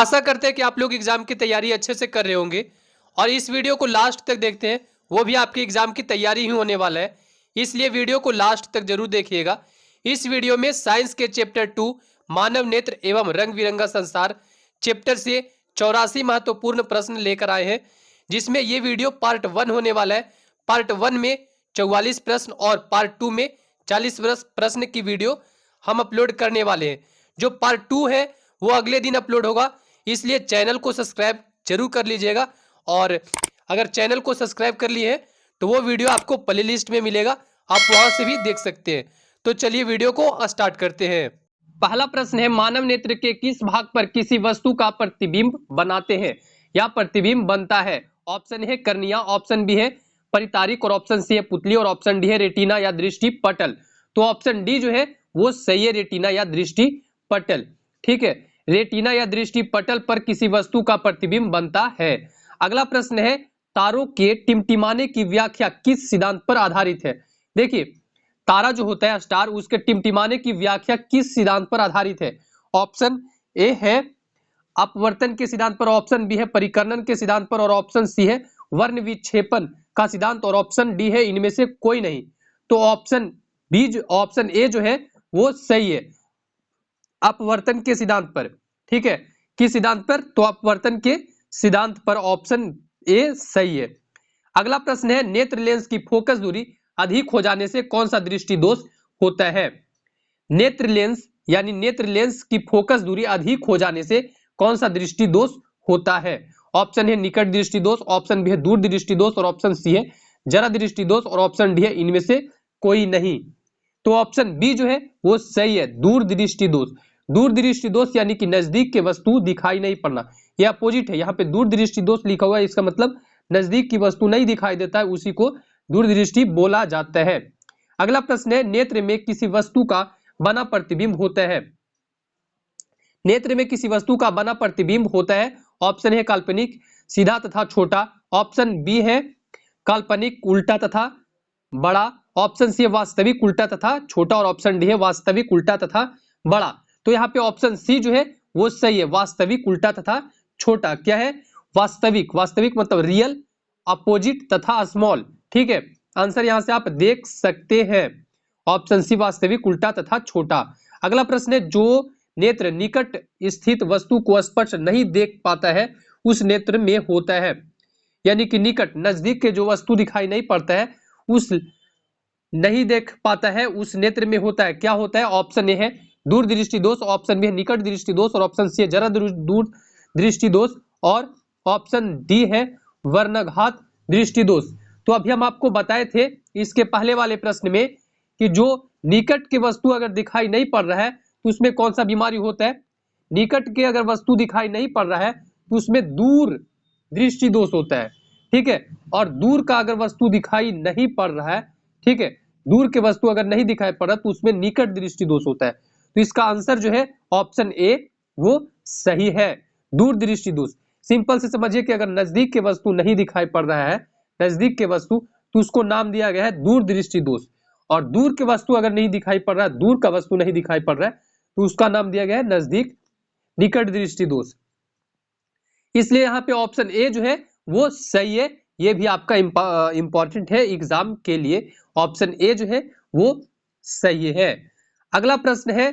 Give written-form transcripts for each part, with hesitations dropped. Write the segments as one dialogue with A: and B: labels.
A: आशा करते हैं कि आप लोग एग्जाम की तैयारी अच्छे से कर रहे होंगे और इस वीडियो को लास्ट तक देखते हैं, वो भी आपकी एग्जाम की तैयारी ही होने वाला है, इसलिए वीडियो को लास्ट तक जरूर देखिएगा। इस वीडियो में साइंस के चैप्टर 2 मानव नेत्र एवं रंग बिरंगा संसार चैप्टर से 84 महत्वपूर्ण प्रश्न लेकर आए हैं, जिसमें ये वीडियो पार्ट 1 होने वाला है। पार्ट 1 में 44 प्रश्न और पार्ट 2 में 40 प्रश्न की वीडियो हम अपलोड करने वाले हैं। जो पार्ट 2 है वो अगले दिन अपलोड होगा, इसलिए चैनल को सब्सक्राइब जरूर कर लीजिएगा। और अगर चैनल को सब्सक्राइब कर लिए हैं तो वो वीडियो आपको प्लेलिस्ट में मिलेगा, आप वहां से भी देख सकते हैं। तो चलिए वीडियो को स्टार्ट करते हैं। पहला प्रश्न है, मानव नेत्र के किस भाग पर किसी वस्तु का प्रतिबिंब बनाते हैं या प्रतिबिंब बनता है? ऑप्शन है कर्निया, ऑप्शन बी है परितारिक और ऑप्शन सी है पुतली और ऑप्शन डी है रेटिना या दृष्टि पटल। तो ऑप्शन डी जो है वो सही है, रेटिना या दृष्टि पटल। ठीक है, रेटिना या दृष्टि पटल पर किसी वस्तु का प्रतिबिंब बनता है। अगला प्रश्न है, तारों के टिमटिमाने की व्याख्या किस सिद्धांत पर आधारित है? देखिए, तारा जो होता है स्टार, उसके टिमटिमाने की व्याख्या किस सिद्धांत पर आधारित है? ऑप्शन ए है अपवर्तन के सिद्धांत पर, ऑप्शन बी है परिकर्णन के सिद्धांत पर और ऑप्शन सी है वर्ण विक्षेपण का सिद्धांत और ऑप्शन डी है इनमें से कोई नहीं। तो ऑप्शन ए जो है वो सही है, अपवर्तन के सिद्धांत पर। ठीक है, किस सिद्धांत पर? तो अपवर्तन के सिद्धांत पर, ऑप्शन ए सही है। अगला प्रश्न है, नेत्र लेंस की फोकस दूरी अधिक हो जाने से कौन सा दृष्टि दोष होता है? नेत्र लेंस की फोकस दूरी अधिक हो जाने से कौन सा दृष्टि दोष होता है? ऑप्शन है निकट दृष्टि दोष, ऑप्शन बी है दूर दृष्टि दोष और ऑप्शन सी है जरा दृष्टि दोष और ऑप्शन डी है इनमें से कोई नहीं। तो ऑप्शन बी जो है वो सही है, दूर दृष्टि दोष। दूर दृष्टि दोष यानी कि नजदीक के वस्तु दिखाई नहीं पड़ना, यह अपोजिट है। यहाँ पे दूर दृष्टि दोष लिखा हुआ है, इसका मतलब नजदीक की वस्तु नहीं दिखाई देता है, उसी को दूर दृष्टि बोला जाता है। अगला प्रश्न है, नेत्र में किसी वस्तु का बना प्रतिबिंब होता है। नेत्र में किसी वस्तु का बना प्रतिबिंब होता है। ऑप्शन है काल्पनिक सीधा तथा छोटा, ऑप्शन बी है काल्पनिक उल्टा तथा बड़ा, ऑप्शन सी है वास्तविक उल्टा तथा छोटा और ऑप्शन डी है वास्तविक उल्टा तथा बड़ा। तो यहाँ पे ऑप्शन सी जो है वो सही है, वास्तविक उल्टा तथा छोटा। क्या है? वास्तविक। वास्तविक मतलब रियल, अपोजिट तथा स्मॉल। ठीक है, आंसर यहां से आप देख सकते हैं, ऑप्शन सी वास्तविक उल्टा तथा छोटा। अगला प्रश्न है, जो नेत्र निकट स्थित वस्तु को स्पष्ट नहीं देख पाता है उस नेत्र में होता है। यानी कि निकट नजदीक के जो वस्तु दिखाई नहीं पड़ता है उस नहीं देख पाता है उस नेत्र में होता है। क्या होता है? ऑप्शन ए है दूर दृष्टि दोष, ऑप्शन बी है निकट दृष्टि दोष और ऑप्शन सी है जरा दूर दृष्टि दोष और ऑप्शन डी है वर्णघात दृष्टि दोष। तो अभी हम आपको बताए थे इसके पहले वाले प्रश्न में कि जो निकट के वस्तु अगर दिखाई नहीं पड़ रहा है तो उसमें कौन सा बीमारी होता है? निकट के अगर वस्तु दिखाई नहीं पड़ रहा है तो उसमें दूर दृष्टि दोष होता है। ठीक है, और दूर का अगर वस्तु दिखाई नहीं पड़ रहा है, ठीक है, दूर के वस्तु अगर नहीं दिखाई पड़ रहा तो उसमें निकट दृष्टि दोष होता है। तो इसका आंसर जो है ऑप्शन ए वो सही है, दूर दृष्टि दोष। सिंपल से समझिए कि अगर नजदीक के वस्तु नहीं दिखाई पड़ रहा है, नजदीक के वस्तु, तो उसको नाम दिया गया है दूर दृष्टि दोष। और दूर के वस्तु अगर नहीं दिखाई पड़ रहा है, दूर का वस्तु नहीं दिखाई पड़ रहा है, तो उसका नाम दिया गया है नजदीक निकट दृष्टि दोष। इसलिए यहाँ पे ऑप्शन ए जो है वो सही है, ये भी आपका इंपॉर्टेंट है एग्जाम के लिए। ऑप्शन ए जो है वो सही है। अगला प्रश्न है,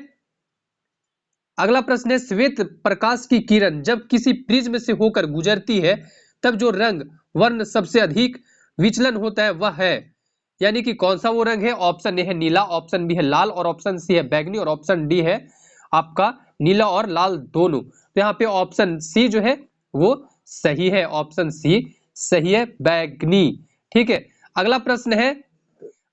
A: श्वेत प्रकाश की किरण जब किसी प्रिज्म से होकर गुजरती है तब जो रंग वर्ण सबसे अधिक विचलन होता है वह है। यानी कि कौन सा वो रंग है? ऑप्शन ए है नीला, ऑप्शन बी है लाल और ऑप्शन सी है बैगनी और ऑप्शन डी है आपका नीला और लाल दोनों। तो यहाँ पे ऑप्शन सी जो है वो सही है, ऑप्शन सी सही है, बैगनी। ठीक है, अगला प्रश्न है,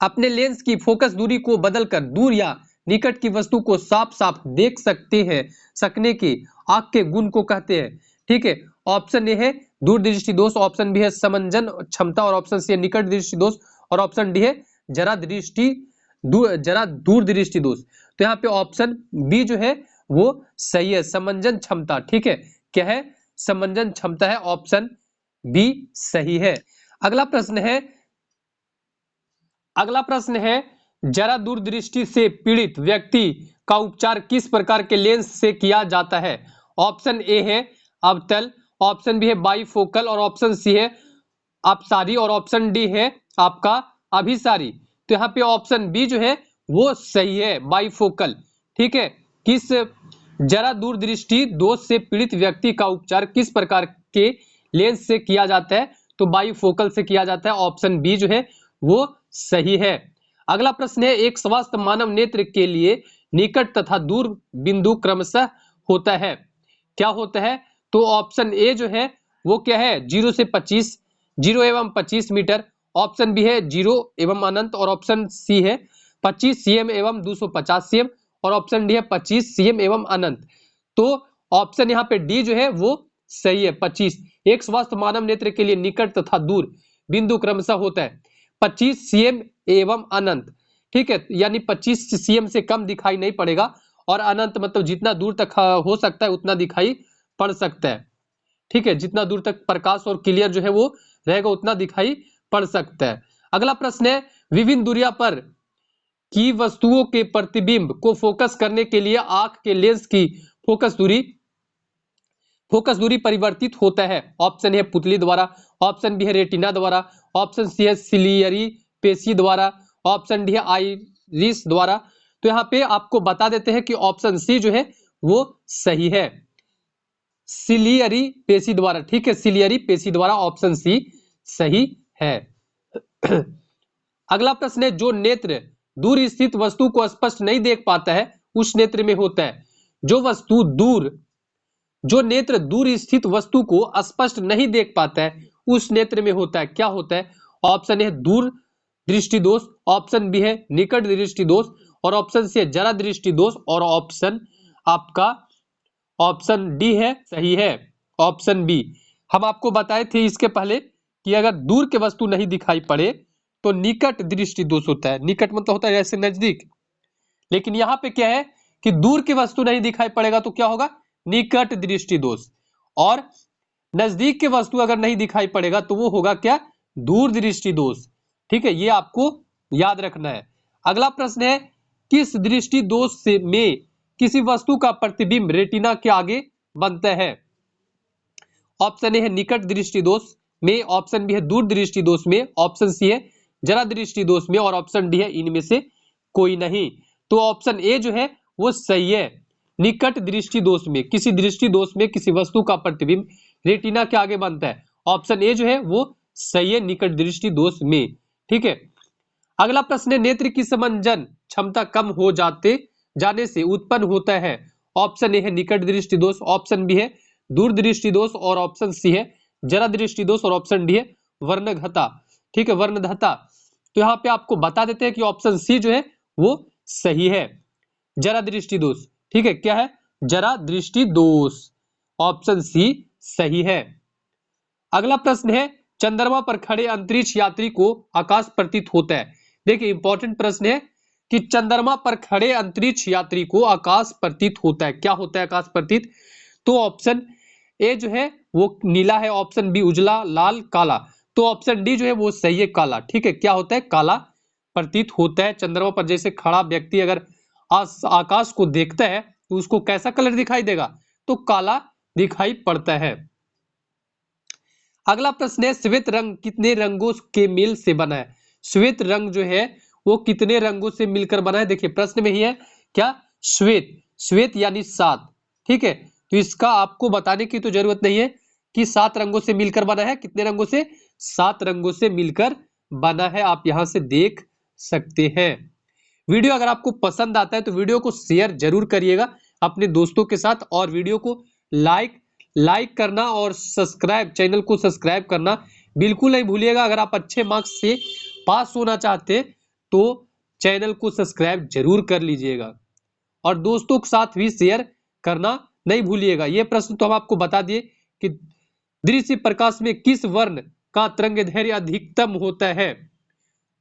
A: अपने लेंस की फोकस दूरी को बदलकर दूर या निकट की वस्तु को साफ साफ देख सकने के आंख के गुण को कहते हैं। ठीक है, ऑप्शन ए है दूर दृष्टि दोष, ऑप्शन बी है समंजन क्षमता और ऑप्शन सी है निकट दृष्टि दोष और ऑप्शन डी है जरा दूर दृष्टि दोष। तो यहाँ पे ऑप्शन बी जो है वो सही है, समंजन क्षमता। ठीक है, क्या है? समंजन क्षमता है, ऑप्शन बी सही है। अगला प्रश्न है, जरा दूरदृष्टि से पीड़ित व्यक्ति का उपचार किस प्रकार के लेंस से किया जाता है? ऑप्शन ए है अवतल, ऑप्शन बी है बाईफोकल और ऑप्शन सी है अपसारी और ऑप्शन डी है आपका अभिसारी। तो यहाँ पे ऑप्शन बी जो है वो सही है, बाईफोकल। ठीक है, किस जरा दूरदृष्टि दोष से पीड़ित व्यक्ति का उपचार किस प्रकार के लेंस से किया जाता है? तो बाईफोकल से किया जाता है, ऑप्शन बी जो है वो सही है। अगला प्रश्न है, एक स्वस्थ मानव नेत्र के लिए निकट तथा दूर बिंदु क्रमशः होता है, क्या होता है? तो ऑप्शन ए जो है वो क्या है, 0 से 25, 0 एवं 25 मीटर, ऑप्शन बी है 0 एवं अनंत और ऑप्शन सी है 25 सीएम एवं 250 सीएम और ऑप्शन डी है 25 सीएम एवं अनंत। तो ऑप्शन यहाँ पे डी जो है वो सही है, 25। एक स्वस्थ मानव नेत्र के लिए निकट तथा दूर बिंदु क्रमशः होता है 25 सीएम एवं अनंत। ठीक है, यानी 25 सीएम से कम दिखाई नहीं पड़ेगा और अनंत मतलब जितना दूर तक हो सकता है उतना दिखाई पड़ सकता है। ठीक है, जितना दूर तक प्रकाश और क्लियर जो है वो रहेगा उतना दिखाई पड़ सकता है। अगला प्रश्न है, विभिन्न दूरियां पर की वस्तुओं के प्रतिबिंब को फोकस करने के लिए आंख के लेंस की फोकस दूरी परिवर्तित होता है। ऑप्शन है पुतली द्वारा, ऑप्शन बी है रेटिना द्वारा, ऑप्शन सी है सिलियरी पेशी द्वारा, ऑप्शन डी है आइरिस द्वारा। तो यहाँ पे आपको बता देते हैं कि ऑप्शन सी जो है वो सही है, सिलियरी पेशी द्वारा। ठीक है, सिलियरी पेशी द्वारा, ऑप्शन सी सही है। अगला प्रश्न है, जो नेत्र दूर स्थित वस्तु को स्पष्ट नहीं देख पाता है उस नेत्र में होता है। जो नेत्र दूर स्थित वस्तु को स्पष्ट नहीं देख पाता है उस नेत्र में होता है, क्या होता है? ऑप्शन है दूर दृष्टि दोष, ऑप्शन बी है निकट दृष्टि दोष और ऑप्शन सी है जरा दृष्टि दोष और ऑप्शन आपका ऑप्शन डी है सही है, ऑप्शन बी। हम आपको बताए थे इसके पहले कि अगर दूर के वस्तु नहीं दिखाई पड़े तो निकट दृष्टि दोष होता है। निकट मतलब होता है जैसे नजदीक, लेकिन यहाँ पे क्या है कि दूर की वस्तु नहीं दिखाई पड़ेगा तो क्या होगा, निकट दृष्टि दोष, और नजदीक के वस्तु अगर नहीं दिखाई पड़ेगा तो वो होगा क्या, दूर दृष्टि दोष। ठीक है, ये आपको याद रखना है। अगला प्रश्न है, किस दृष्टि दोष से में किसी वस्तु का प्रतिबिंब रेटिना के आगे बनता है? ऑप्शन ए है निकट दृष्टि दोष में, ऑप्शन बी है दूर दृष्टि दोष में, ऑप्शन सी है जरा दृष्टि दोष में और ऑप्शन डी है इनमें से कोई नहीं। तो ऑप्शन ए जो है वो सही है, निकट दृष्टि दोष में किसी दृष्टि दोष में किसी वस्तु का प्रतिबिंब रेटिना के आगे बनता है, ऑप्शन ए जो है वो सही है, निकट दृष्टि दोष में। ठीक है, अगला प्रश्न है, नेत्र की समंजन क्षमता कम हो जाने से उत्पन्न होता है। ऑप्शन ए है निकट दृष्टि दोष, ऑप्शन बी है दूर दृष्टि दोष और ऑप्शन सी है जरा दृष्टि दोष और ऑप्शन डी है वर्णघता। ठीक है, वर्णघता। तो यहाँ पे आपको बता देते हैं कि ऑप्शन सी जो है वो सही है, जरा दृष्टि दोष। ठीक है, क्या है, जरा दृष्टि दोष, ऑप्शन सी सही है। अगला प्रश्न है, चंद्रमा पर खड़े अंतरिक्ष यात्री को आकाश प्रतीत होता है। देखिए इंपॉर्टेंट प्रश्न है कि चंद्रमा पर खड़े अंतरिक्ष यात्री को आकाश प्रतीत होता है, क्या होता है आकाश प्रतीत? तो ऑप्शन ए जो है वो नीला है, ऑप्शन बी उजला, लाल, काला। तो ऑप्शन डी जो है वो सही है, काला। ठीक है, क्या होता है, काला प्रतीत होता है। चंद्रमा पर जैसे खड़ा व्यक्ति अगर आकाश को देखता है तो उसको कैसा कलर दिखाई देगा, तो काला दिखाई पड़ता है। अगला प्रश्न है, श्वेत रंग कितने रंगों के मेल से बना है? श्वेत रंग जो है वो कितने रंगों से मिलकर बना है? देखिए प्रश्न में ही है क्या, श्वेत, श्वेत यानी 7। ठीक है, तो इसका आपको बताने की तो जरूरत नहीं है कि 7 रंगों से मिलकर बना है। कितने रंगों से? 7 रंगों से मिलकर बना है, आप यहां से देख सकते हैं। वीडियो अगर आपको पसंद आता है तो वीडियो को शेयर जरूर करिएगा अपने दोस्तों के साथ और वीडियो को लाइक करना और चैनल को सब्सक्राइब करना बिल्कुल नहीं भूलिएगा। अगर आप अच्छे मार्क्स से पास होना चाहते हैं तो चैनल को सब्सक्राइब जरूर कर लीजिएगा और दोस्तों के साथ भी शेयर करना नहीं भूलिएगा। ये प्रश्न तो हम आपको बता दिए कि दृश्य प्रकाश में किस वर्ण का तरंगदैर्घ्य अधिकतम होता है?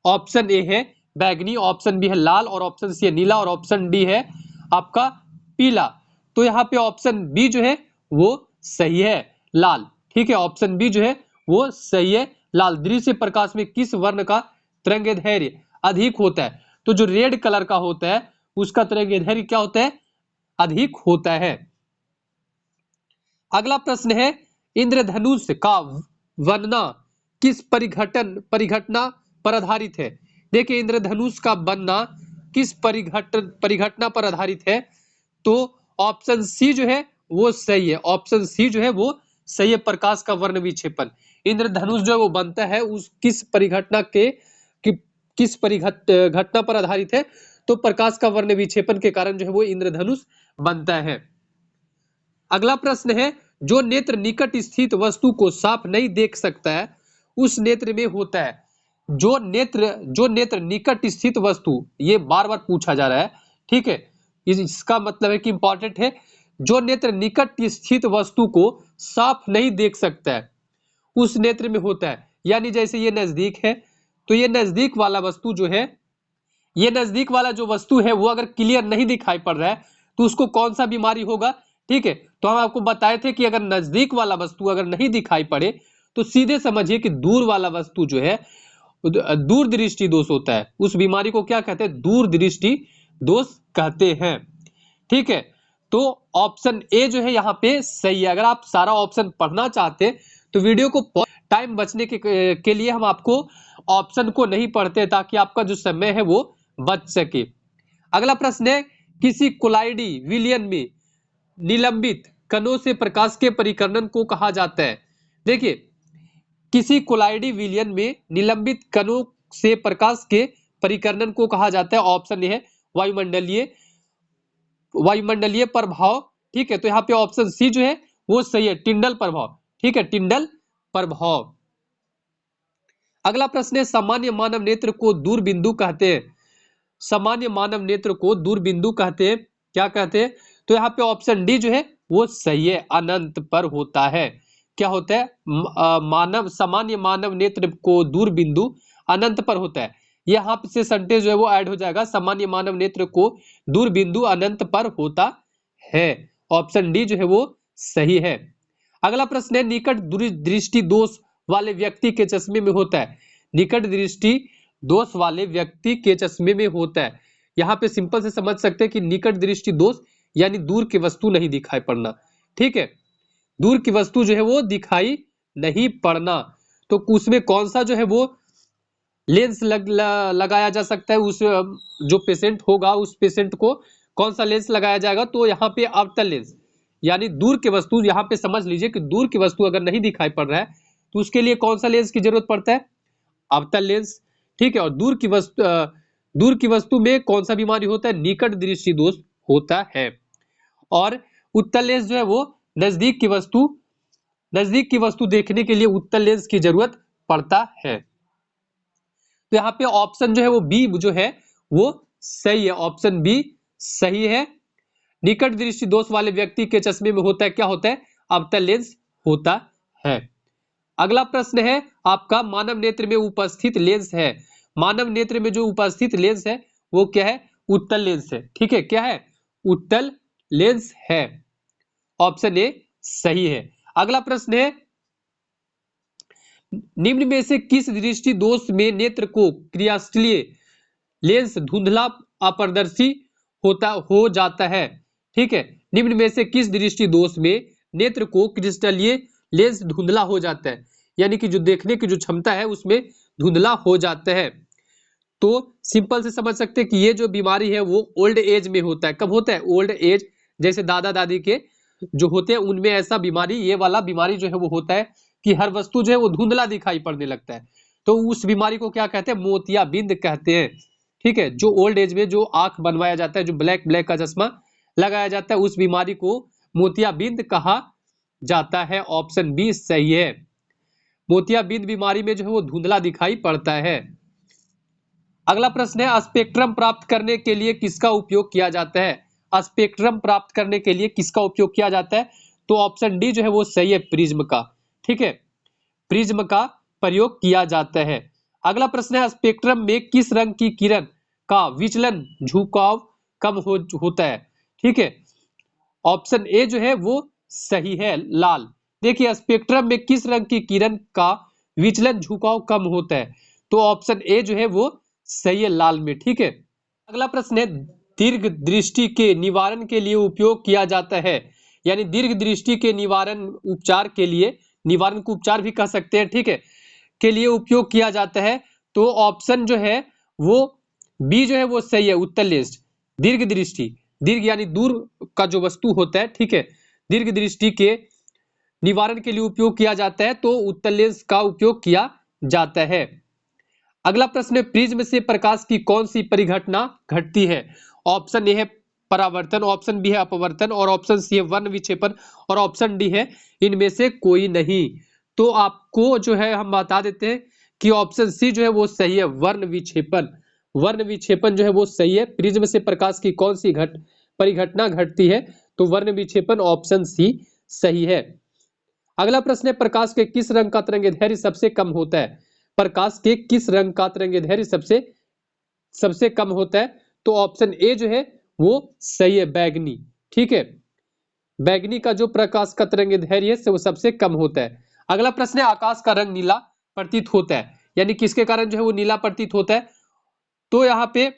A: ऑप्शन ए है बैगनी, ऑप्शन बी है लाल और ऑप्शन सी है नीला और ऑप्शन डी है आपका पीला। तो यहाँ पे ऑप्शन बी जो है वो सही है, लाल। ठीक है, ऑप्शन बी जो है वो सही है, लाल। दृश्य प्रकाश में किस वर्ण का तरंगदैर्घ्य अधिक होता है? तो जो रेड कलर का होता है उसका तरंगदैर्घ्य क्या होता है, अधिक होता है। अगला प्रश्न है इंद्रधनुष का बनना किस परिघटना पर आधारित है। देखिए इंद्रधनुष का बनना किस परिघटना पर आधारित है, तो ऑप्शन सी जो है वो सही है। ऑप्शन सी जो है वो सही है, प्रकाश का वर्ण विक्षेपण। इंद्रधनुष जो है वो बनता है उस किस परिघटना के किस परिघटना पर आधारित है, तो प्रकाश का वर्ण विक्षेपण के कारण जो है वो इंद्रधनुष बनता है। अगला प्रश्न है जो नेत्र निकट स्थित वस्तु को साफ नहीं देख सकता है उस नेत्र में होता है। जो नेत्र निकट स्थित वस्तु, ये बार बार पूछा जा रहा है, ठीक है, इसका मतलब है कि इंपॉर्टेंट है। जो नेत्र निकट स्थित वस्तु को साफ नहीं देख सकता है उस नेत्र में होता है। यानी जैसे ये नजदीक है, तो ये नजदीक वाला वस्तु जो है, ये नजदीक वाला जो वस्तु है वो अगर क्लियर नहीं दिखाई पड़ रहा है तो उसको कौन सा बीमारी होगा, ठीक है। तो हम आपको बताए थे कि अगर नजदीक वाला वस्तु अगर नहीं दिखाई पड़े तो सीधे समझिए कि दूर वाला वस्तु जो है दूर दृष्टि दोष होता है। उस बीमारी को क्या कहते हैं, दूर दृष्टि दोष कहते हैं, ठीक है। तो ऑप्शन ए जो है यहाँ पे सही है। अगर आप सारा ऑप्शन पढ़ना चाहते हैं तो वीडियो को टाइम बचने के लिए हम आपको ऑप्शन को नहीं पढ़ते ताकि आपका जो समय है वो बच सके। अगला प्रश्न है किसी कोलाइडी विलयन में निलंबित कणों से प्रकाश के परिकर्णन को कहा जाता है। देखिए किसी कोलाइडी विलयन में निलंबित कणों से प्रकाश के परिकर्णन को कहा जाता है। ऑप्शन ए है वायुमंडलीय प्रभाव, ठीक है। तो यहाँ पे ऑप्शन सी जो है वो सही है, टिंडल प्रभाव, ठीक है, टिंडल प्रभाव। अगला प्रश्न है सामान्य मानव नेत्र को दूरबिंदु कहते हैं। सामान्य मानव नेत्र को दूरबिंदु कहते हैं, क्या कहते हैं, तो यहाँ पे ऑप्शन डी जो है वो सही है, अनंत पर होता है। क्या होता है, सामान्य मानव नेत्र को दूरबिंदु अनंत पर होता है। यहाँ से सेंटेंस जो है वो ऐड हो जाएगा, सामान्य मानव नेत्र को दूरबिंदु अनंत पर होता है। ऑप्शन डी जो है वो सही है। अगला प्रश्न है निकट दृष्टि दोष वाले व्यक्ति के चश्मे में होता है। निकट दृष्टि दोष वाले व्यक्ति के चश्मे में होता है। यहाँ पे सिंपल से समझ सकते हैं कि निकट दृष्टि दोष यानी दूर की वस्तु नहीं दिखाई पड़ना, ठीक है, दूर की वस्तु जो है वो दिखाई नहीं पड़ना। तो उसमें कौन सा जो है वो लेंस लगाया जा सकता है, उस जो पेशेंट होगा उस पेशेंट को कौन सा लेंस लगाया जाएगा, तो यहाँ पे अवतल लेंस, यानी दूर की वस्तु, यहाँ पे समझ लीजिए कि दूर की वस्तु अगर नहीं दिखाई पड़ रहा है तो उसके लिए कौन सा लेंस की जरूरत पड़ता है, अवतल लेंस, ठीक है। और दूर की वस्तु में कौन सा बीमारी होता है, निकट दृष्टि दोष होता है। और उत्तल लेंस जो है वो नजदीक की वस्तु देखने के लिए उत्तल लेंस की जरूरत पड़ता है। तो यहाँ पे ऑप्शन जो है वो बी जो है वो सही है, ऑप्शन बी सही है। निकट दृष्टि दोष वाले व्यक्ति के चश्मे में होता है, क्या होता है, अवतल लेंस होता है। अगला प्रश्न है आपका मानव नेत्र में उपस्थित लेंस है। मानव नेत्र में जो उपस्थित लेंस है वो क्या है, उत्तल लेंस है, ठीक है, क्या है, उत्तल लेंस है। ऑप्शन ए सही है। अगला प्रश्न है निम्न में से किस दृष्टि दोष में नेत्र को क्रियाशील लेंस धुंधला अपारदर्शी हो जाता है, ठीक है। निम्न में से किस दृष्टि दोष में नेत्र को क्रिस्टलीय लेंस धुंधला हो जाता है, यानी कि जो देखने की जो क्षमता है उसमें धुंधला हो जाता है। तो सिंपल से समझ सकते हैं कि ये जो बीमारी है वो ओल्ड एज में होता है। कब होता है, ओल्ड एज, जैसे दादा दादी के जो होते हैं उनमें ऐसा बीमारी, ये वाला बीमारी जो है वो होता है कि हर वस्तु जो है वो धुंधला दिखाई पड़ने लगता है। तो उस बीमारी को क्या कहते हैं, मोतियाबिंद कहते हैं, ठीक है। जो ओल्ड एज में जो आंख बनवाया जाता है, जो ब्लैक का चश्मा लगाया जाता है, उस बीमारी को मोतियाबिंद कहा जाता है। ऑप्शन बी सही है, मोतियाबिंद बीमारी में जो है वो धुंधला दिखाई पड़ता है। अगला प्रश्न है स्पेक्ट्रम प्राप्त करने के लिए किसका उपयोग किया जाता है। स्पेक्ट्रम प्राप्त करने के लिए किसका उपयोग किया जाता है, तो ऑप्शन डी जो है वो सही है, प्रिज्म का, ठीक है, प्रिज्म का प्रयोग किया जाता है। अगला प्रश्न है स्पेक्ट्रम में किस रंग की किरण का विचलन झुकाव कम होता है, ठीक है। ऑप्शन ए जो है वो सही है, लाल। देखिए स्पेक्ट्रम में किस रंग की किरण का विचलन झुकाव कम होता है, तो ऑप्शन ए जो है वो सही है, लाल में, ठीक है। अगला प्रश्न है दीर्घ दृष्टि के निवारण के लिए उपयोग किया जाता है यानी दीर्घ दृष्टि के निवारण उपचार के लिए, निवारण को उपचार भी कह सकते हैं, ठीक है, के लिए उपयोग किया जाता है। तो ऑप्शन जो है वो बी जो है वो सही है, उत्तल लेंस। दीर्घ दृष्टि, दीर्घ यानी दूर का जो वस्तु होता है, ठीक है, दीर्घ दृष्टि के निवारण के लिए उपयोग किया जाता है, तो उत्तल लेंस का उपयोग किया जाता है। अगला प्रश्न है, प्रिज्म से प्रकाश की कौन सी परिघटना घटती है? ऑप्शन ए है परावर्तन, ऑप्शन बी है अपवर्तन, और ऑप्शन सी है वर्ण विक्षेपन, और ऑप्शन डी है इनमें से कोई नहीं। तो आपको जो है हम बता देते हैं कि ऑप्शन सी जो है वो सही है, वर्ण विक्षेपन। वर्ण विक्षेपन जो है वो सही है। प्रिज्म से प्रकाश की कौन सी परिघटना घटती है? तो वर्ण विक्षेपन, ऑप्शन सी सही है। अगला प्रश्न है, प्रकाश के किस रंग का तरंगदैर्घ्य सबसे कम होता है? प्रकाश के किस रंग का तरंगदैर्घ्य सबसे कम होता है? तो ऑप्शन ए जो है वो सही है, बैगनी। ठीक है, बैगनी का जो प्रकाश का तरंगदैर्घ्य है वो सबसे कम होता है। अगला प्रश्न है, आकाश का रंग नीला प्रतीत होता है, यानी किसके कारण जो है वो नीला प्रतीत होता है? तो यहाँ पे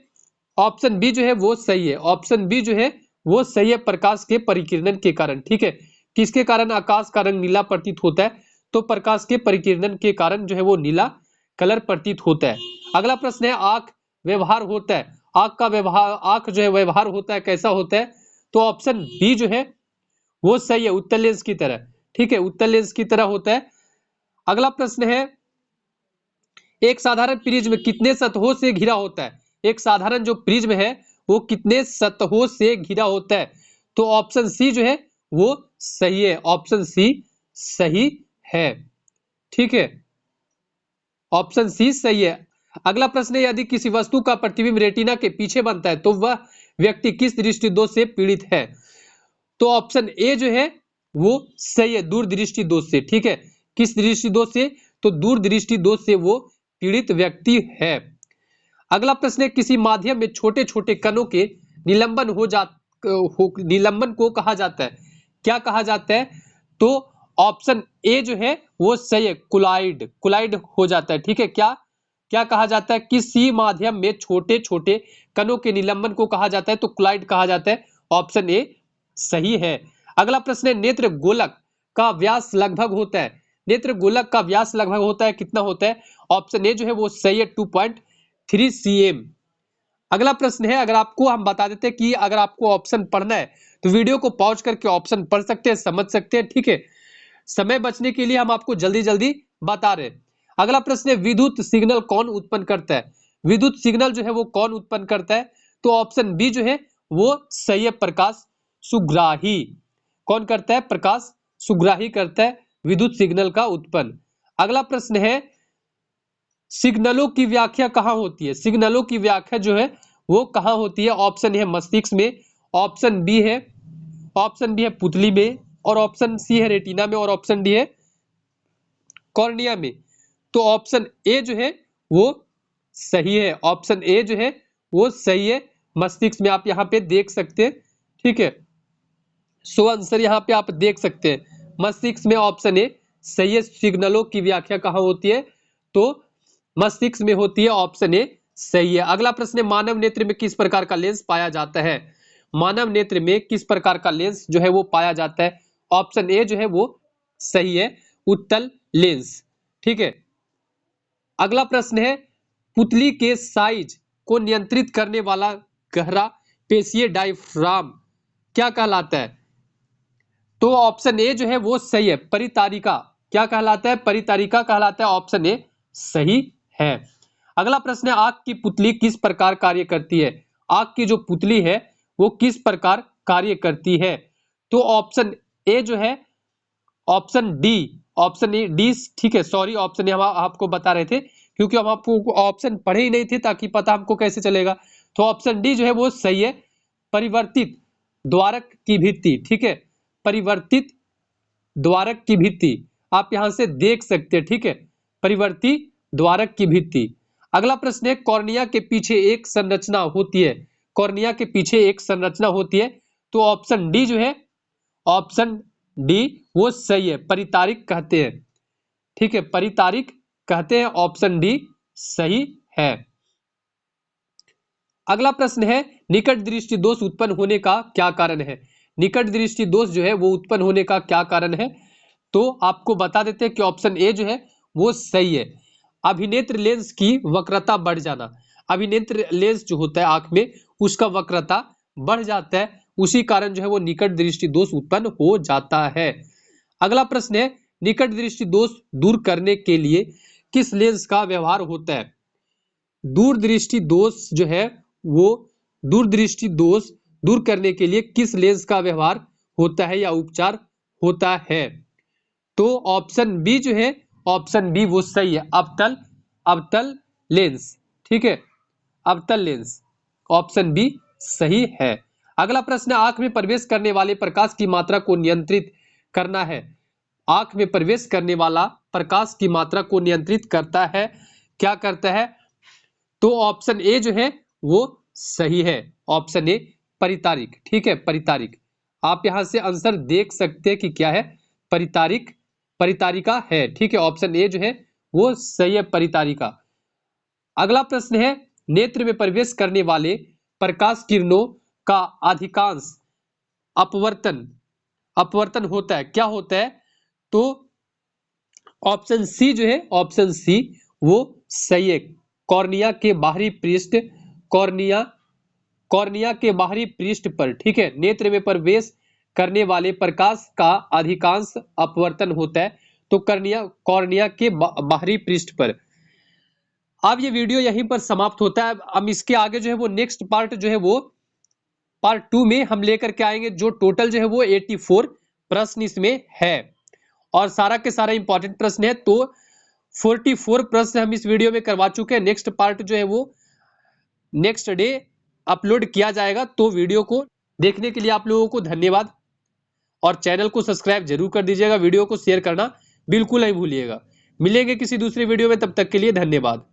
A: ऑप्शन बी जो है वो सही है, ऑप्शन बी जो है वो सही है, प्रकाश के परिकिरणन के कारण। ठीक है, किसके कारण आकाश का रंग नीला प्रतीत होता है? तो प्रकाश के परिकिरणन के कारण जो है वो नीला कलर प्रतीत होता है। अगला प्रश्न है, आंख व्यवहार होता है, आंख का व्यवहार, आंख जो है व्यवहार होता है, कैसा होता है? तो ऑप्शन बी जो है वो सही है, उत्तल लेंस की तरह। ठीक है, उत्तल लेंस की तरह होता है। अगला प्रश्न है, एक साधारण प्रिज्म कितने सतहों से घिरा होता है? एक साधारण जो प्रिज्म है वो कितने सतहों से घिरा होता है? तो ऑप्शन सी जो है वो सही है, ऑप्शन सी सही है। ठीक है, ऑप्शन सी सही है। अगला प्रश्न है, यदि किसी वस्तु का प्रतिबिंब रेटिना के पीछे बनता है तो वह व्यक्ति किस दृष्टि दोष से पीड़ित है? तो ऑप्शन ए जो है वो सही है, दूरदृष्टि दोष से। ठीक है, किस दृष्टि दोष से? तो दूरदृष्टि दोष से वो पीड़ित व्यक्ति है। अगला प्रश्न है, किसी माध्यम में छोटे छोटे कणों के निलंबन को कहा जाता है, क्या कहा जाता है? तो ऑप्शन ए जो है वो सही है, कुलाइड, कुलाइड हो जाता है। ठीक है, क्या क्या कहा जाता है? किसी माध्यम में छोटे छोटे कणों के निलंबन को कहा जाता है, तो कुलाइड कहा जाता है, ऑप्शन ए सही है। अगला प्रश्न है, नेत्र गोलक का व्यास लगभग होता है, नेत्र गोलक का व्यास लगभग होता है, कितना होता है? ऑप्शन ए जो है वो सही है, 2.3 cm। अगला प्रश्न है, अगर आपको हम बता देते हैं कि अगर आपको ऑप्शन पढ़ना है तो वीडियो को पॉज करके ऑप्शन पढ़ सकते हैं, समझ सकते हैं। ठीक है, समय बचने के लिए हम आपको जल्दी जल्दी बता रहे हैं। अगला प्रश्न है, विद्युत सिग्नल कौन उत्पन्न करता है? विद्युत सिग्नल जो है वो कौन उत्पन्न करता है? तो ऑप्शन बी जो है वो सही है, प्रकाश सुग्राही। कौन करता है? प्रकाश सुग्राही करता है विद्युत सिग्नल का उत्पन्न। अगला प्रश्न है, सिग्नलों की व्याख्या कहाँ होती है? सिग्नलों की व्याख्या जो है वो कहाँ होती है? ऑप्शन है मस्तिष्क में, ऑप्शन बी है पुतली में, और ऑप्शन सी है रेटिना में, और ऑप्शन डी है कॉर्निया में। तो ऑप्शन ए जो है वो सही है, ऑप्शन ए जो है वो सही है, मस्तिष्क में। आप यहाँ पे देख सकते हैं। ठीक है, सो आंसर यहाँ पे आप देख सकते हैं, मस्तिष्क में ऑप्शन ए सही है। सिग्नलों की व्याख्या कहाँ होती है? तो मस्तिष्क में होती है, ऑप्शन ए सही है। अगला प्रश्न है, मानव नेत्र में किस प्रकार का लेंस पाया जाता है? मानव नेत्र में किस प्रकार का लेंस जो है वो पाया जाता है? ऑप्शन ए जो है वो सही है, उत्तल लेंस। ठीक है, अगला प्रश्न है, पुतली के साइज को नियंत्रित करने वाला गहरा पेशीय डायफ्राम क्या कहलाता है? तो ऑप्शन ए जो है वो सही है, परितारिका। क्या कहलाता है? परितारिका कहलाता है, ऑप्शन ए सही है। अगला प्रश्न है, आंख की पुतली किस प्रकार कार्य करती है? आंख की जो पुतली है वो किस प्रकार कार्य करती है? तो ऑप्शन ए जो है, option D, option A D. ठीक है, सॉरी, ऑप्शन ए हम आपको बता रहे थे क्योंकि हम आपको ऑप्शन पढ़े ही नहीं थे, ताकि पता हमको कैसे चलेगा। तो ऑप्शन डी जो है वो सही है, परिवर्तित द्वारक की भित्ति। ठीक है, परिवर्तित द्वारक की भित्ति आप यहां से देख सकते हैं। ठीक है, परिवर्तित द्वारक की भित्ति। अगला प्रश्न है, कॉर्निया के पीछे एक संरचना होती है, कॉर्निया के पीछे एक संरचना होती है। तो ऑप्शन डी जो है, ऑप्शन डी वो सही है, परितारिक कहते हैं। ठीक है, परितारिक कहते हैं, ऑप्शन डी सही है। अगला प्रश्न है, निकट दृष्टि दोष उत्पन्न होने का क्या कारण है? निकट दृष्टि दोष जो है वो उत्पन्न होने का क्या कारण है? तो आपको बता देते हैं कि ऑप्शन ए जो है वो सही है। अभिनेत्र लेंस की वक्रता बढ़ जाना। अभिनेत्र लेंस जो होता है आंख में, उसका वक्रता बढ़ जाता है, उसी कारण जो है वो निकट दृष्टि दोष उत्पन्न हो जाता है। अगला प्रश्न है, निकट दृष्टि दोष दूर करने के लिए किस लेंस का व्यवहार होता है? दूरदृष्टि दोष जो है वो दूरदृष्टि दोष दूर करने के लिए किस लेंस का व्यवहार होता है या उपचार होता है? तो ऑप्शन बी जो है, ऑप्शन बी वो सही है, अवतल लेंस। ठीक है, अवतल लेंस, ऑप्शन बी सही है। अगला प्रश्न, आंख में प्रवेश करने वाले प्रकाश की मात्रा को नियंत्रित करना है। आंख में प्रवेश करने वाला प्रकाश की मात्रा को नियंत्रित करता है, क्या करता है? तो ऑप्शन ए जो है वो सही है, ऑप्शन ए परितारिक। ठीक है, परितारिक। आप यहां से आंसर देख सकते हैं कि क्या है, परितारिक, परितारिका है। ठीक है, ऑप्शन ए जो है वो सही है, परितारिका। अगला प्रश्न है, नेत्र में प्रवेश करने वाले प्रकाश किरणों का अधिकांश अपवर्तन होता है, क्या होता है? तो ऑप्शन सी जो है, ऑप्शन सी वो सही है, कॉर्निया के बाहरी पृष्ठ, कॉर्निया के बाहरी पृष्ठ पर। ठीक है, नेत्र में प्रवेश करने वाले प्रकाश का अधिकांश अपवर्तन होता है, तो कॉर्निया के बाहरी पृष्ठ पर। अब ये वीडियो यहीं पर समाप्त होता है। अब इसके आगे जो है वो नेक्स्ट पार्ट जो है वो पार्ट 2 में हम लेकर के आएंगे, जो टोटल जो है वो 84 प्रश्न इसमें है और सारा के सारा इंपॉर्टेंट प्रश्न है। तो 44 प्रश्न हम इस वीडियो में करवा चुके हैं। नेक्स्ट पार्ट जो है वो नेक्स्ट डे अपलोड किया जाएगा। तो वीडियो को देखने के लिए आप लोगों को धन्यवाद और चैनल को सब्सक्राइब जरूर कर दीजिएगा। वीडियो को शेयर करना बिल्कुल नहीं भूलिएगा। मिलेंगे किसी दूसरे वीडियो में, तब तक के लिए धन्यवाद।